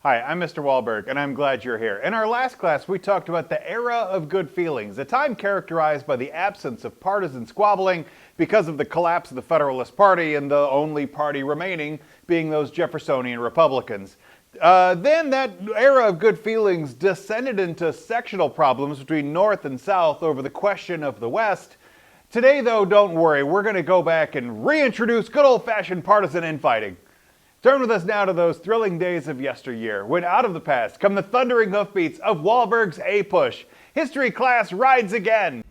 Hi, I'm Mr. Wahlberg, and I'm glad you're here. In our last class, we talked about the era of good feelings, a time characterized by the absence of partisan squabbling because of the collapse of the Federalist Party and the only party remaining being those Jeffersonian Republicans. Then that era of good feelings descended into sectional problems between North and South over the question of the West. Today, though, don't worry, we're going to go back and reintroduce good old-fashioned partisan infighting. Turn with us now to those thrilling days of yesteryear, when out of the past come the thundering hoofbeats of Wahlberg's APUSH. History class rides again!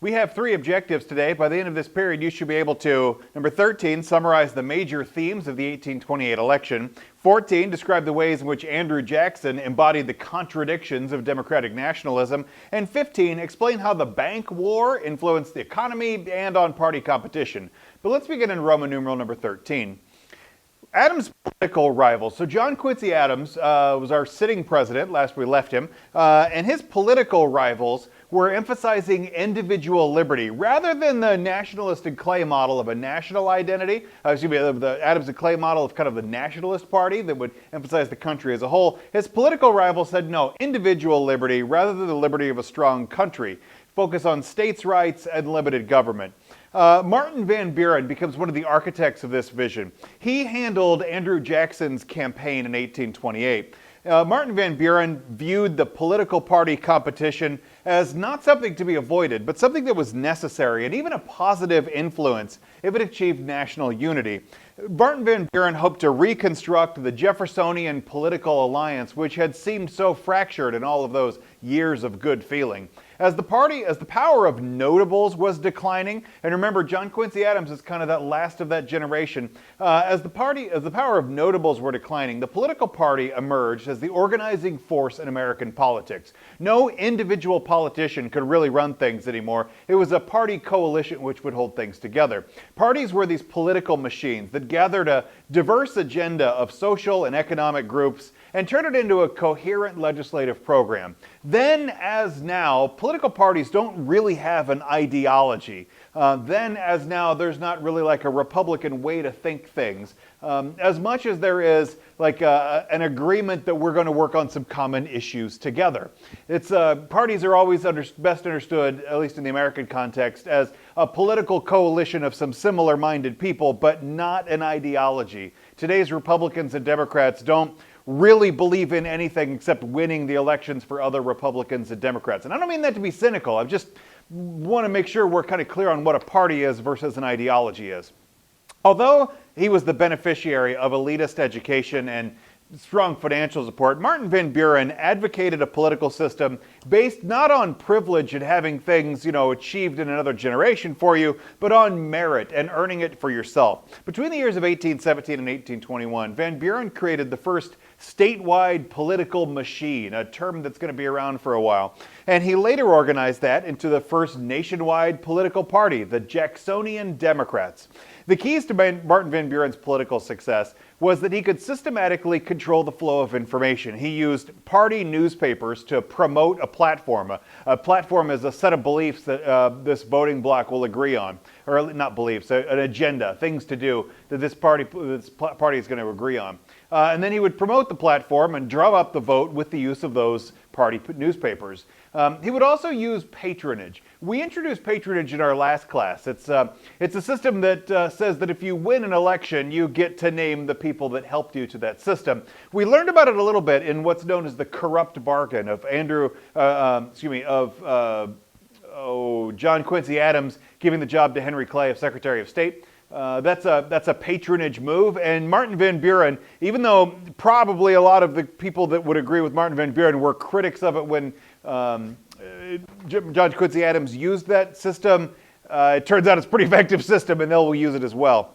We have three objectives today. By the end of this period, you should be able to, number 13, summarize the major themes of the 1828 election. 14, describe the ways in which Andrew Jackson embodied the contradictions of democratic nationalism. And 15, explain how the bank war influenced the economy and on party competition. But let's begin in Roman numeral number 13. Adams' political rivals. So John Quincy Adams was our sitting president, last we left him, and his political rivals were emphasizing individual liberty rather than the nationalist and Clay model of a national identity. The Adams and Clay model of kind of the nationalist party that would emphasize the country as a whole. His political rivals said no, individual liberty rather than the liberty of a strong country. Focus on states' rights and limited government. Martin Van Buren becomes one of the architects of this vision. He handled Andrew Jackson's campaign in 1828. Martin Van Buren viewed the political party competition as not something to be avoided, but something that was necessary and even a positive influence if it achieved national unity. Martin Van Buren hoped to reconstruct the Jeffersonian political alliance, which had seemed so fractured in all of those years of good feeling. As the power of notables was declining, and remember, John Quincy Adams is kind of that last of that generation, as the power of notables were declining, the political party emerged as the organizing force in American politics. No individual politician could really run things anymore. It was a party coalition which would hold things together. Parties were these political machines that gathered a diverse agenda of social and economic groups and turned it into a coherent legislative program. Then, as now, political parties don't really have an ideology. Then, as now, there's not really like a Republican way to think things, as much as there is like an agreement that we're going to work on some common issues together. Parties are always best understood, at least in the American context, as a political coalition of some similar-minded people, but not an ideology. Today's Republicans and Democrats don't really believe in anything except winning the elections for other Republicans and Democrats. And I don't mean that to be cynical. I just want to make sure we're kind of clear on what a party is versus an ideology is. Although he was the beneficiary of elitist education and strong financial support, Martin Van Buren advocated a political system based not on privilege and having things, achieved in another generation for you, but on merit and earning it for yourself. Between the years of 1817 and 1821, Van Buren created the first statewide political machine, a term that's going to be around for a while. And he later organized that into the first nationwide political party, the Jacksonian Democrats. The keys to Martin Van Buren's political success was that he could systematically control the flow of information. He used party newspapers to promote a platform. A platform is a set of beliefs that this voting bloc will agree on. Or not beliefs, an agenda, things to do that this party is going to agree on. And then he would promote the platform and drum up the vote with the use of those party newspapers. He would also use patronage. We introduced patronage in our last class. It's a system that says that if you win an election, you get to name the people that helped you to that system. We learned about it a little bit in what's known as the corrupt bargain of John Quincy Adams giving the job to Henry Clay as Secretary of State. That's a patronage move, and Martin Van Buren, even though probably a lot of the people that would agree with Martin Van Buren were critics of it when John Quincy Adams used that system, it turns out it's a pretty effective system, and they'll use it as well.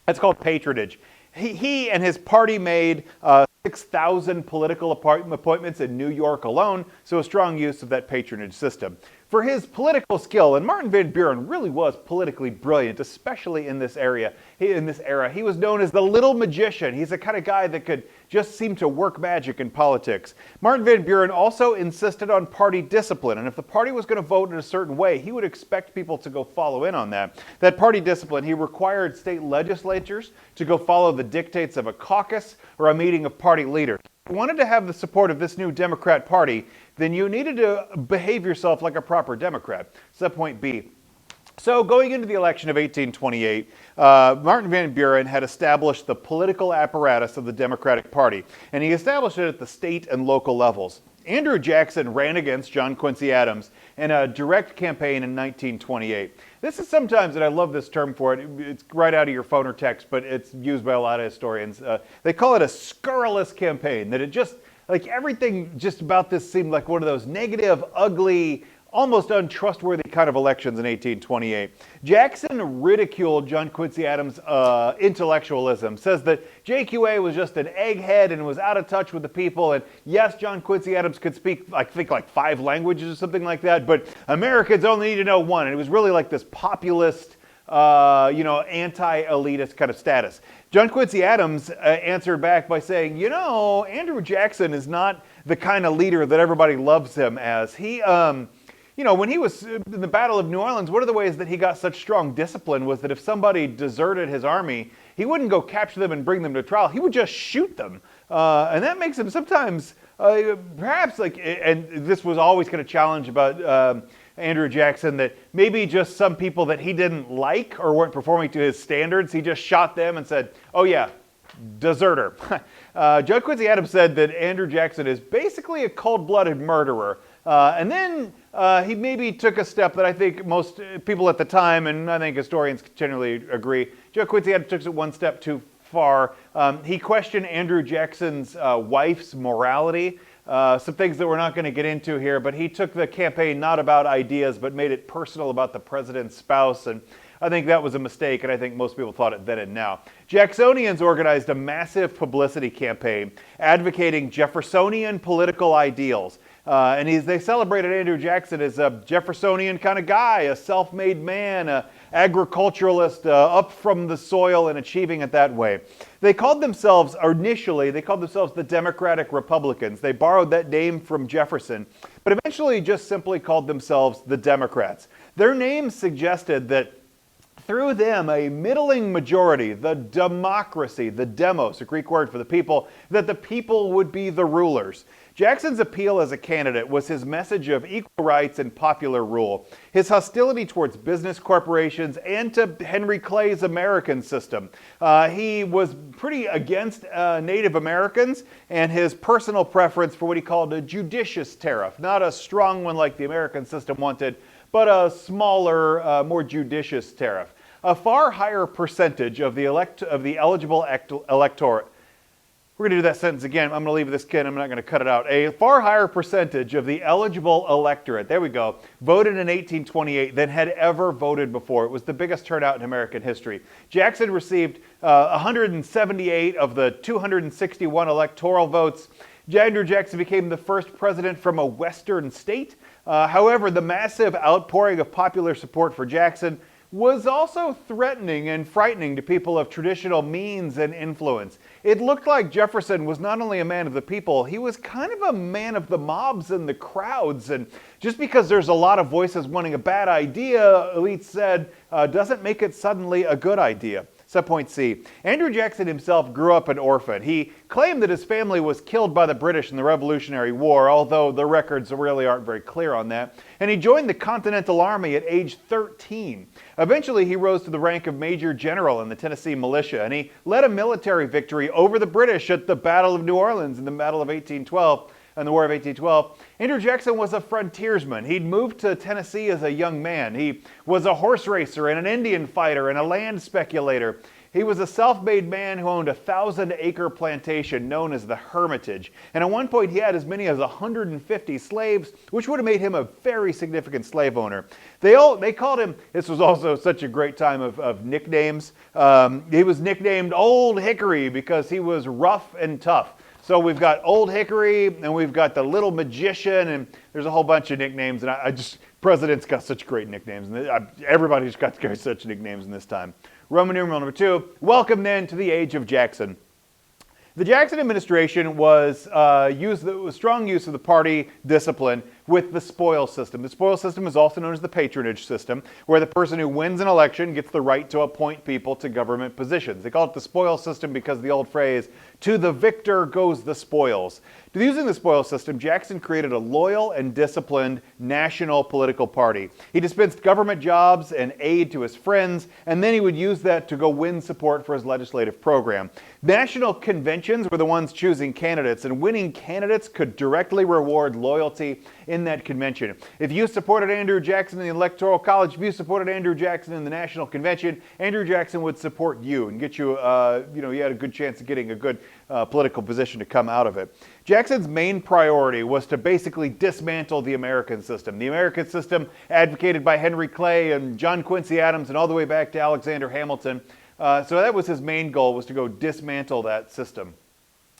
That's called patronage. He and his party made 6,000 political appointments in New York alone, so a strong use of that patronage system. for his political skill. And Martin Van Buren really was politically brilliant, especially in this era. He was known as the little magician. He's the kind of guy that could just seem to work magic in politics. Martin Van Buren also insisted on party discipline, and if the party was going to vote in a certain way, he would expect people to go follow in on that. That party discipline, he required state legislatures to go follow the dictates of a caucus or a meeting of party leaders. If you wanted to have the support of this new Democrat Party, then you needed to behave yourself like a proper Democrat. Setpoint B. So going into the election of 1828, Martin Van Buren had established the political apparatus of the Democratic Party, and he established it at the state and local levels. Andrew Jackson ran against John Quincy Adams in a direct campaign in 1928. This is sometimes, and I love this term for it, it's right out of your phone or text, but it's used by a lot of historians. They call it a scurrilous campaign, that it just, like everything just about this seemed like one of those negative, ugly, almost untrustworthy kind of elections in 1828. Jackson ridiculed John Quincy Adams' intellectualism, says that JQA was just an egghead and was out of touch with the people, and yes, John Quincy Adams could speak, I think, like 5 languages or something like that, but Americans only need to know one, and it was really like this populist, anti-elitist kind of status. John Quincy Adams answered back by saying, Andrew Jackson is not the kind of leader that everybody loves him as. He, when he was in the Battle of New Orleans, one of the ways that he got such strong discipline was that if somebody deserted his army, he wouldn't go capture them and bring them to trial. He would just shoot them. And that makes him sometimes, perhaps and this was always kind of challenge about Andrew Jackson, that maybe just some people that he didn't like or weren't performing to his standards, he just shot them and said, oh yeah, deserter. John Quincy Adams said that Andrew Jackson is basically a cold-blooded murderer. And then he maybe took a step that I think most people at the time, and I think historians generally agree, John Quincy Adams took it one step too far. He questioned Andrew Jackson's wife's morality. Some things that we're not going to get into here, but he took the campaign not about ideas, but made it personal about the president's spouse, and I think that was a mistake, and I think most people thought it then and now. Jacksonians organized a massive publicity campaign advocating Jeffersonian political ideals. And they celebrated Andrew Jackson as a Jeffersonian kind of guy, a self-made man, an agriculturalist, up from the soil and achieving it that way. They called themselves, initially, the Democratic Republicans. They borrowed that name from Jefferson, but eventually just simply called themselves the Democrats. Their name suggested that through them, a middling majority, the democracy, the demos, a Greek word for the people, that the people would be the rulers. Jackson's appeal as a candidate was his message of equal rights and popular rule, his hostility towards business corporations, and to Henry Clay's American system. He was pretty against Native Americans, and his personal preference for what he called a judicious tariff, not a strong one like the American system wanted, but a smaller, more judicious tariff. A far higher percentage of the eligible electorate. We're going to do that sentence again. I'm going to leave this kid. I'm not going to cut it out. A far higher percentage of the eligible electorate, there we go, voted in 1828 than had ever voted before. It was the biggest turnout in American history. Jackson received 178 of the 261 electoral votes. Andrew Jackson became the first president from a western state. However, the massive outpouring of popular support for Jackson was also threatening and frightening to people of traditional means and influence. It looked like Jefferson was not only a man of the people, he was kind of a man of the mobs and the crowds. And just because there's a lot of voices wanting a bad idea, elites said, doesn't make it suddenly a good idea. Setpoint C. Andrew Jackson himself grew up an orphan. He claimed that his family was killed by the British in the Revolutionary War, although the records really aren't very clear on that. And he joined the Continental Army at age 13. Eventually, he rose to the rank of Major General in the Tennessee Militia, and he led a military victory over the British at the Battle of New Orleans in the Battle of 1812. In the War of 1812, Andrew Jackson was a frontiersman. He'd moved to Tennessee as a young man. He was a horse racer and an Indian fighter and a land speculator. He was a self-made man who owned a 1,000-acre plantation known as the Hermitage. And at one point, he had as many as 150 slaves, which would have made him a very significant slave owner. They called him, this was also such a great time of nicknames. He was nicknamed Old Hickory because he was rough and tough. So we've got Old Hickory, and we've got the Little Magician, and there's a whole bunch of nicknames, and Presidents got such great nicknames. Everybody's got such nicknames in this time. Roman numeral number 2, welcome then to the age of Jackson. The Jackson administration was strong use of the party discipline with the spoils system. The spoils system is also known as the patronage system, where the person who wins an election gets the right to appoint people to government positions. They call it the spoils system because of the old phrase, to the victor goes the spoils. Using the spoils system, Jackson created a loyal and disciplined national political party. He dispensed government jobs and aid to his friends, and then he would use that to go win support for his legislative program. National conventions were the ones choosing candidates, and winning candidates could directly reward loyalty in that convention. If you supported Andrew Jackson in the Electoral College, if you supported Andrew Jackson in the National Convention, Andrew Jackson would support you and get you, you had a good chance of getting a good political position to come out of it. Jackson's main priority was to basically dismantle the American system. The American system advocated by Henry Clay and John Quincy Adams and all the way back to Alexander Hamilton. So that was his main goal, was to go dismantle that system.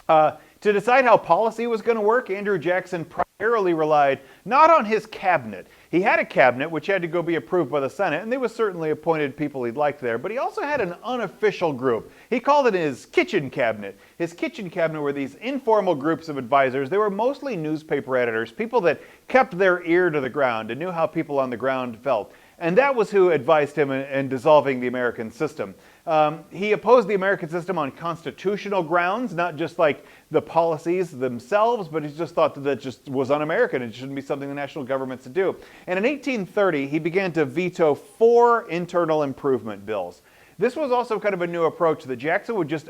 To decide how policy was going to work, Andrew Jackson primarily relied not on his cabinet. He had a cabinet which had to go be approved by the Senate, and they was certainly appointed people he liked there, but he also had an unofficial group. He called it his kitchen cabinet. His kitchen cabinet were these informal groups of advisors. They were mostly newspaper editors, people that kept their ear to the ground and knew how people on the ground felt. And that was who advised him in dissolving the American system. He opposed the American system on constitutional grounds, not just like the policies themselves, but he just thought that just was un-American. It shouldn't be something the national governments would do. And in 1830, he began to veto 4 internal improvement bills. This was also kind of a new approach that Jackson would just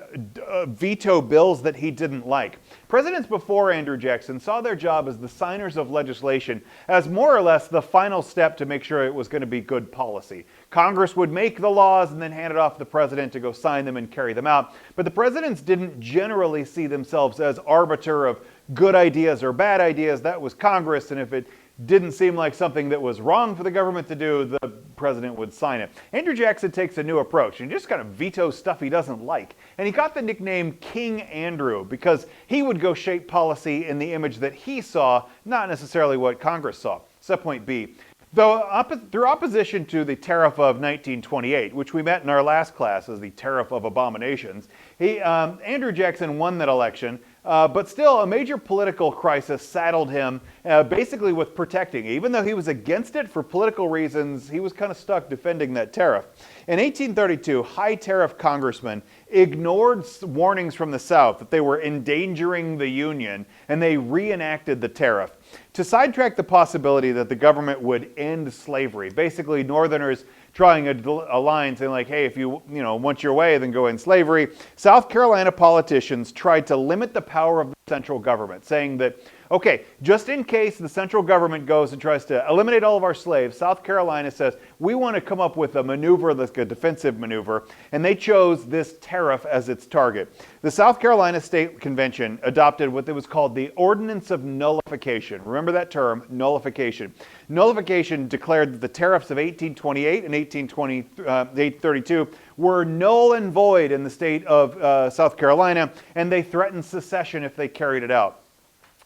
veto bills that he didn't like. Presidents before Andrew Jackson saw their job as the signers of legislation as more or less the final step to make sure it was going to be good policy. Congress would make the laws and then hand it off to the president to go sign them and carry them out. But the presidents didn't generally see themselves as arbiter of good ideas or bad ideas. That was Congress, and if it didn't seem like something that was wrong for the government to do, the president would sign it. Andrew Jackson takes a new approach and just kind of vetoes stuff he doesn't like. And he got the nickname King Andrew because he would go shape policy in the image that he saw, not necessarily what Congress saw. Setpoint B. Through opposition to the Tariff of 1928, which we met in our last class as the Tariff of Abominations, Andrew Jackson won that election, but still a major political crisis saddled him basically with protecting. Even though he was against it for political reasons, he was kind of stuck defending that tariff. In 1832, high tariff congressmen ignored warnings from the South that they were endangering the Union, and they reenacted the tariff to sidetrack the possibility that the government would end slavery. Basically, Northerners drawing a line saying like, hey, if you want your way, then go in slavery. South Carolina politicians tried to limit the power of the central government, saying that, okay, just in case the central government goes and tries to eliminate all of our slaves, South Carolina says, we want to come up with a maneuver that's a defensive maneuver, and they chose this tariff as its target. The South Carolina State Convention adopted what was called the Ordinance of Nullification. Remember that term, nullification. Nullification declared that the tariffs of 1828 and 1832 were null and void in the state of South Carolina, and they threatened secession if they carried it out.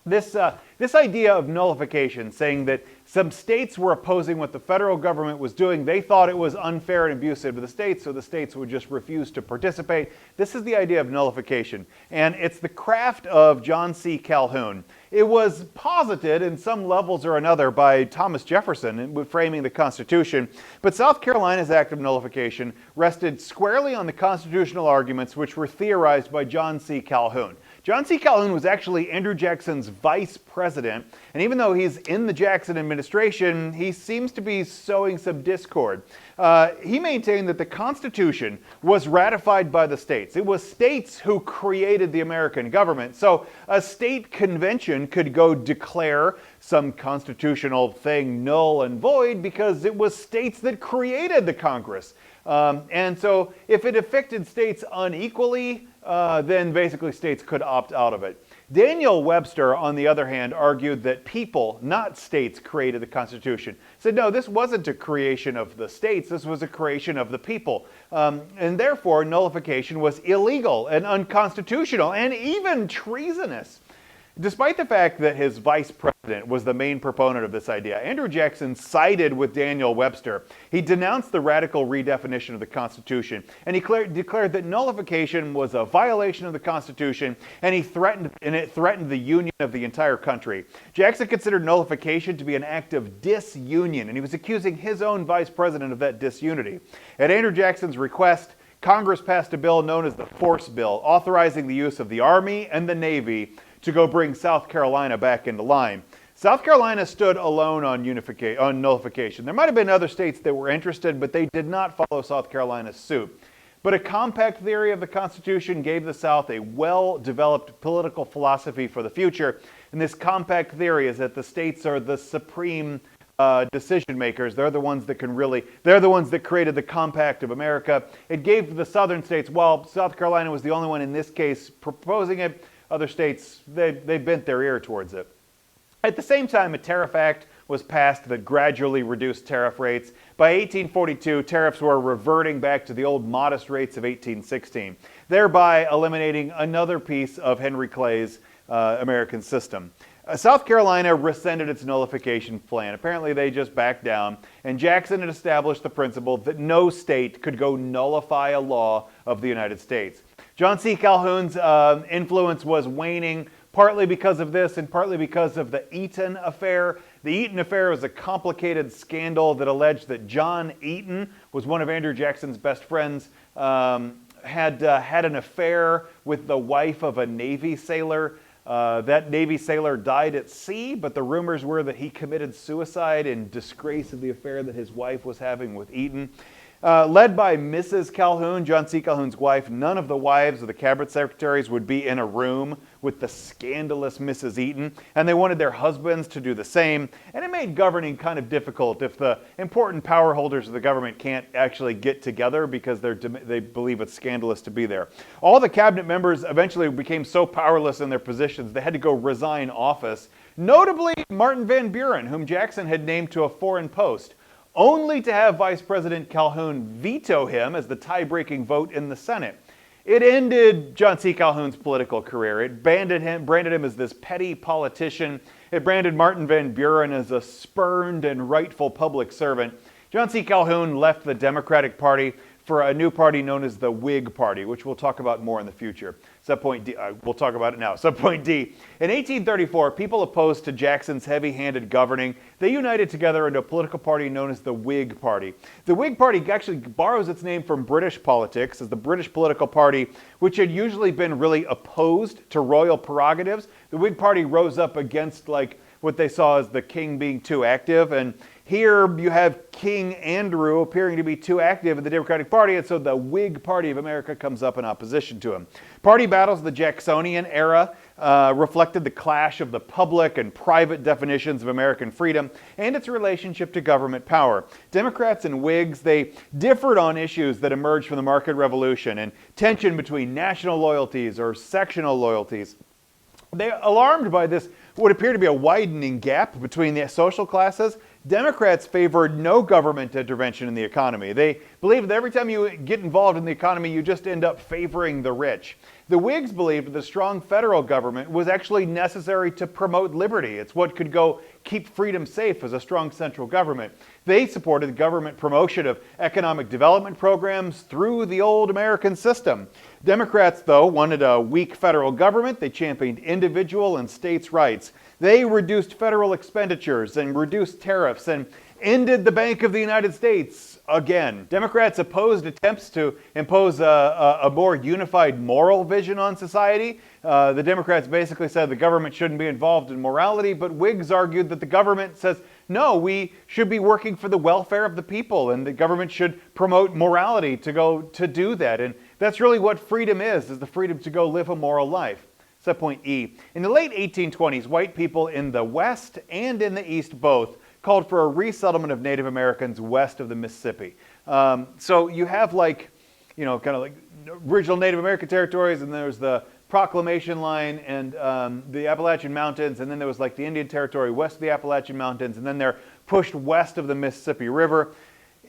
This idea of nullification, saying that some states were opposing what the federal government was doing, they thought it was unfair and abusive to the states, so the states would just refuse to participate. This is the idea of nullification, and it's the craft of John C. Calhoun. It was posited in some levels or another by Thomas Jefferson in framing the Constitution, but South Carolina's act of nullification rested squarely on the constitutional arguments which were theorized by John C. Calhoun. John C. Calhoun was actually Andrew Jackson's vice president, and even though he's in the Jackson administration, he seems to be sowing some discord. He maintained that the Constitution was ratified by the states. It was states who created the American government, so a state convention could go declare some constitutional thing null and void because it was states that created the Congress. And so if it affected states unequally, then basically states could opt out of it. Daniel Webster, on the other hand, argued that people, not states, created the Constitution. Said, no, this wasn't a creation of the states, this was a creation of the people. And therefore, nullification was illegal and unconstitutional and even treasonous. Despite the fact that his vice president was the main proponent of this idea, Andrew Jackson sided with Daniel Webster. He denounced the radical redefinition of the Constitution, and he declared that nullification was a violation of the Constitution, and it threatened the union of the entire country. Jackson considered nullification to be an act of disunion, and he was accusing his own vice president of that disunity. At Andrew Jackson's request, Congress passed a bill known as the Force Bill, authorizing the use of the Army and the Navy to go bring South Carolina back into line. South Carolina stood alone on nullification. There might have been other states that were interested, but they did not follow South Carolina's suit. But a compact theory of the Constitution gave the South a well-developed political philosophy for the future. And this compact theory is that the states are the supreme decision makers. They're the ones that they're the ones that created the Compact of America. It gave the southern states, while South Carolina was the only one in this case proposing it, other states, they bent their ear towards it. At the same time, a tariff act was passed that gradually reduced tariff rates. By 1842, tariffs were reverting back to the old modest rates of 1816, thereby eliminating another piece of Henry Clay's American system. South Carolina rescinded its nullification plan. Apparently they just backed down, and Jackson had established the principle that no state could go nullify a law of the United States. John C. Calhoun's influence was waning, partly because of this and partly because of the Eaton Affair. The Eaton Affair was a complicated scandal that alleged that John Eaton was one of Andrew Jackson's best friends, had an affair with the wife of a Navy sailor. That Navy sailor died at sea, but the rumors were that he committed suicide in disgrace of the affair that his wife was having with Eaton. Led by Mrs. Calhoun, John C. Calhoun's wife, none of the wives of the cabinet secretaries would be in a room with the scandalous Mrs. Eaton, and they wanted their husbands to do the same, and it made governing kind of difficult if the important power holders of the government can't actually get together because they believe it's scandalous to be there. All the cabinet members eventually became so powerless in their positions they had to go resign office, notably Martin Van Buren, whom Jackson had named to a foreign post, only to have Vice President Calhoun veto him as the tie-breaking vote in the Senate. It ended John C. Calhoun's political career. It branded him as this petty politician. It branded Martin Van Buren as a spurned and rightful public servant. John C. Calhoun left the Democratic Party for a new party known as the Whig Party, which we'll talk about more in the future. Subpoint D, we'll talk about it now. Subpoint D. In 1834, people opposed to Jackson's heavy-handed governing, they united together into a political party known as the Whig Party. The Whig Party actually borrows its name from British politics, as the British political party, which had usually been really opposed to royal prerogatives. The Whig Party rose up against what they saw as the king being too active, and here you have King Andrew appearing to be too active in the Democratic Party, and so the Whig Party of America comes up in opposition to him. Party battles of the Jacksonian era reflected the clash of the public and private definitions of American freedom and its relationship to government power. Democrats and Whigs, they differed on issues that emerged from the market revolution and tension between national loyalties or sectional loyalties. They, alarmed by this, what would appear to be a widening gap between the social classes, Democrats favored no government intervention in the economy. They believed that every time you get involved in the economy, you just end up favoring the rich. The Whigs believed that a strong federal government was actually necessary to promote liberty. It's what could go keep freedom safe as a strong central government. They supported the government promotion of economic development programs through the old American system. Democrats, though, wanted a weak federal government. They championed individual and states' rights. They reduced federal expenditures and reduced tariffs and ended the Bank of the United States again. Democrats opposed attempts to impose a more unified moral vision on society. The Democrats basically said the government shouldn't be involved in morality, but Whigs argued that the government says, no, we should be working for the welfare of the people, and the government should promote morality to do that. And that's really what freedom is the freedom to go live a moral life. Subpoint E. In the late 1820s, white people in the West and in the East both called for a resettlement of Native Americans west of the Mississippi. So you have original Native American territories, and there's the Proclamation Line and the Appalachian Mountains, and then there was the Indian Territory west of the Appalachian Mountains, and then they're pushed west of the Mississippi River.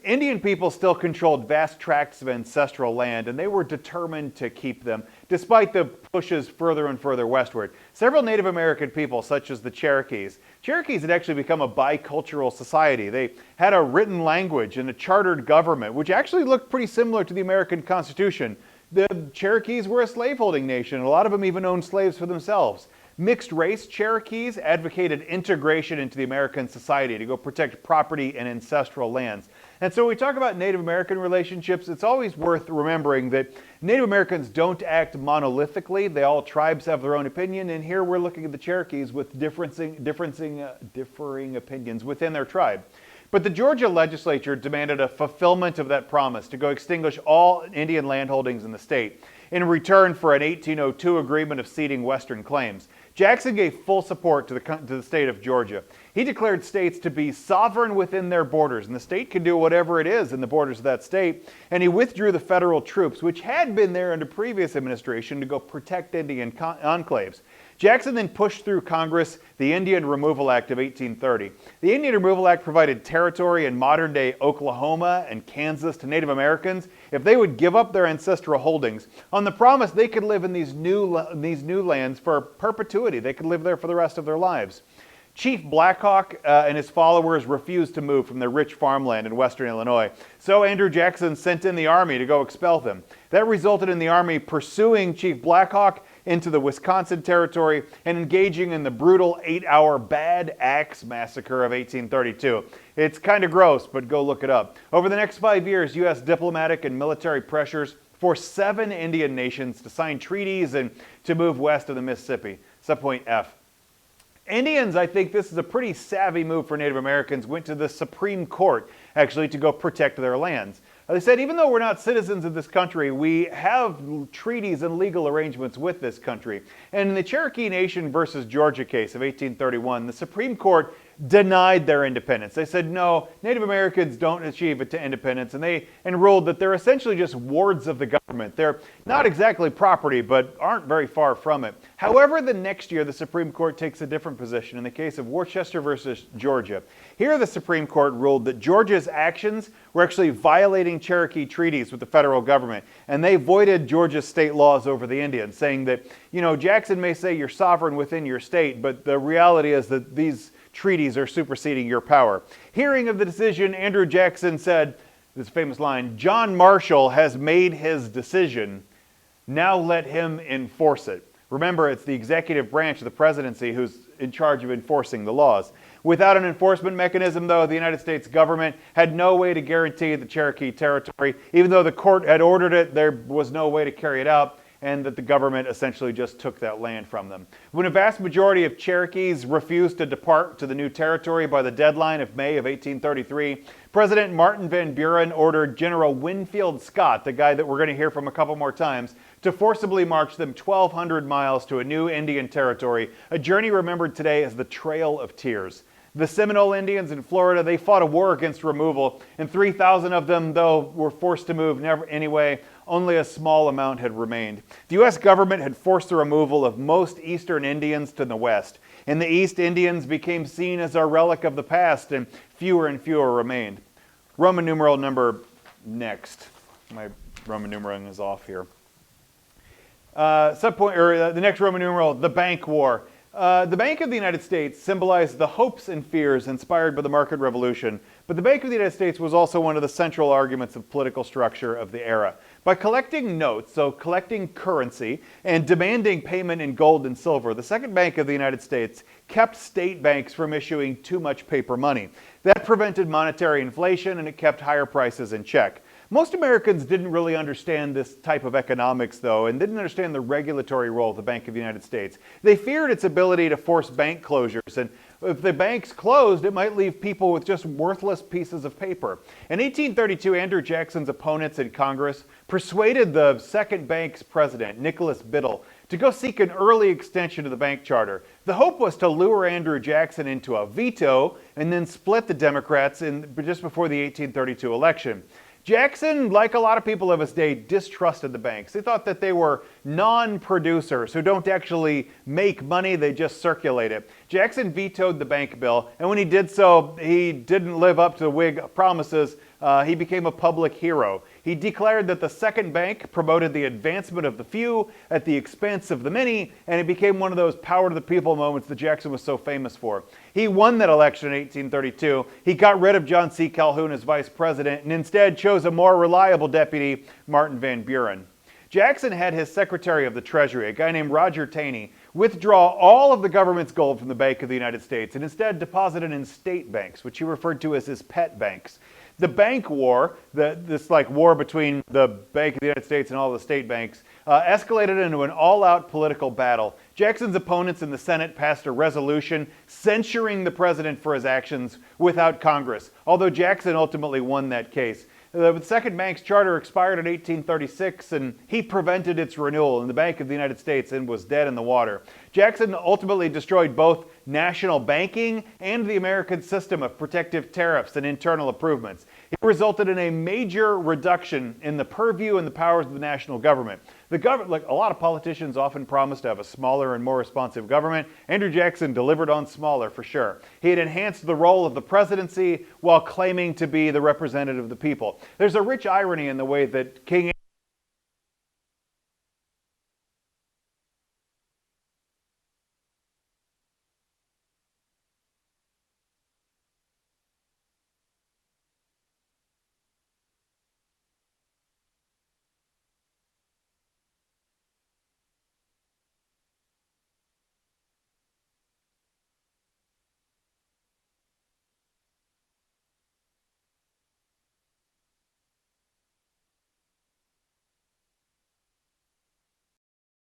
Indian people still controlled vast tracts of ancestral land, and they were determined to keep them, despite the pushes further and further westward. Several Native American people, such as the Cherokees had actually become a bicultural society. They had a written language and a chartered government, which actually looked pretty similar to the American Constitution. The Cherokees were a slaveholding nation. A lot of them even owned slaves for themselves. Mixed race Cherokees advocated integration into the American society to go protect property and ancestral lands. And so when we talk about Native American relationships, it's always worth remembering that Native Americans don't act monolithically. All tribes have their own opinion, and here we're looking at the Cherokees with differing opinions within their tribe. But the Georgia legislature demanded a fulfillment of that promise to go extinguish all Indian landholdings in the state in return for an 1802 agreement of ceding Western claims. Jackson gave full support to the state of Georgia. He declared states to be sovereign within their borders, and the state can do whatever it is in the borders of that state. And he withdrew the federal troops, which had been there under previous administration, to go protect Indian enclaves. Jackson then pushed through Congress the Indian Removal Act of 1830. The Indian Removal Act provided territory in modern-day Oklahoma and Kansas to Native Americans if they would give up their ancestral holdings on the promise they could live in these new lands for perpetuity. They could live there for the rest of their lives. Chief Blackhawk and his followers refused to move from their rich farmland in western Illinois, so Andrew Jackson sent in the army to go expel them. That resulted in the army pursuing Chief Blackhawk into the Wisconsin Territory and engaging in the brutal 8-hour Bad Axe Massacre of 1832. It's kind of gross, but go look it up. Over the next 5 years, U.S. diplomatic and military pressures forced 7 Indian nations to sign treaties and to move west of the Mississippi. Setpoint F. Indians, I think this is a pretty savvy move for Native Americans, went to the Supreme Court, actually, to go protect their lands. They said, even though we're not citizens of this country, we have treaties and legal arrangements with this country. And in the Cherokee Nation versus Georgia case of 1831, the Supreme Court denied their independence. They said, no, Native Americans don't achieve it to independence, and ruled that they're essentially just wards of the government. They're not exactly property, but aren't very far from it. However, the next year, the Supreme Court takes a different position in the case of Worcester versus Georgia. Here, the Supreme Court ruled that Georgia's actions were actually violating Cherokee treaties with the federal government, and they voided Georgia's state laws over the Indians, saying that, Jackson may say you're sovereign within your state, but the reality is that these treaties are superseding your power. Hearing of the decision, Andrew Jackson said, this famous line, "John Marshall has made his decision. Now let him enforce it." Remember, it's the executive branch of the presidency who's in charge of enforcing the laws. Without an enforcement mechanism, though, the United States government had no way to guarantee the Cherokee territory. Even though the court had ordered it, there was no way to carry it out, and that the government essentially just took that land from them. When a vast majority of Cherokees refused to depart to the new territory by the deadline of May of 1833, President Martin Van Buren ordered General Winfield Scott, the guy that we're going to hear from a couple more times, to forcibly march them 1,200 miles to a new Indian territory, a journey remembered today as the Trail of Tears. The Seminole Indians in Florida, they fought a war against removal, and 3,000 of them, though, were forced to move anyway. Only a small amount had remained. The U.S. government had forced the removal of most Eastern Indians to the West. In the East, Indians became seen as a relic of the past, and fewer remained. Roman numeral number next. My Roman numeral is off here. The next Roman numeral, the Bank War. The Bank of the United States symbolized the hopes and fears inspired by the market revolution, but the Bank of the United States was also one of the central arguments of political structure of the era. By collecting notes, so collecting currency, and demanding payment in gold and silver, the Second Bank of the United States kept state banks from issuing too much paper money. That prevented monetary inflation, and it kept higher prices in check. Most Americans didn't really understand this type of economics, though, and didn't understand the regulatory role of the Bank of the United States. They feared its ability to force bank closures, and if the banks closed, it might leave people with just worthless pieces of paper. In 1832, Andrew Jackson's opponents in Congress persuaded the second bank's president, Nicholas Biddle, to go seek an early extension of the bank charter. The hope was to lure Andrew Jackson into a veto and then split the Democrats just before the 1832 election. Jackson, like a lot of people of his day, distrusted the banks. They thought that they were non-producers who don't actually make money, they just circulate it. Jackson vetoed the bank bill, and when he did so, he didn't live up to the Whig promises he became a public hero. He declared that the second bank promoted the advancement of the few at the expense of the many, and it became one of those power to the people moments that Jackson was so famous for. He won that election in 1832. He got rid of John C. Calhoun as vice president and instead chose a more reliable deputy, Martin Van Buren. Jackson had his Secretary of the Treasury, a guy named Roger Taney, withdraw all of the government's gold from the Bank of the United States and instead deposit it in state banks, which he referred to as his pet banks. The bank war, this war between the Bank of the United States and all the state banks, escalated into an all-out political battle. Jackson's opponents in the Senate passed a resolution censuring the president for his actions without Congress, although Jackson ultimately won that case. The second bank's charter expired in 1836, and he prevented its renewal in the Bank of the United States and was dead in the water. Jackson ultimately destroyed both national banking and the American system of protective tariffs and internal improvements. It resulted in a major reduction in the purview and the powers of the national government. The government, a lot of politicians often promised to have a smaller and more responsive government. Andrew Jackson delivered on smaller for sure. He had enhanced the role of the presidency while claiming to be the representative of the people. There's a rich irony in the way that King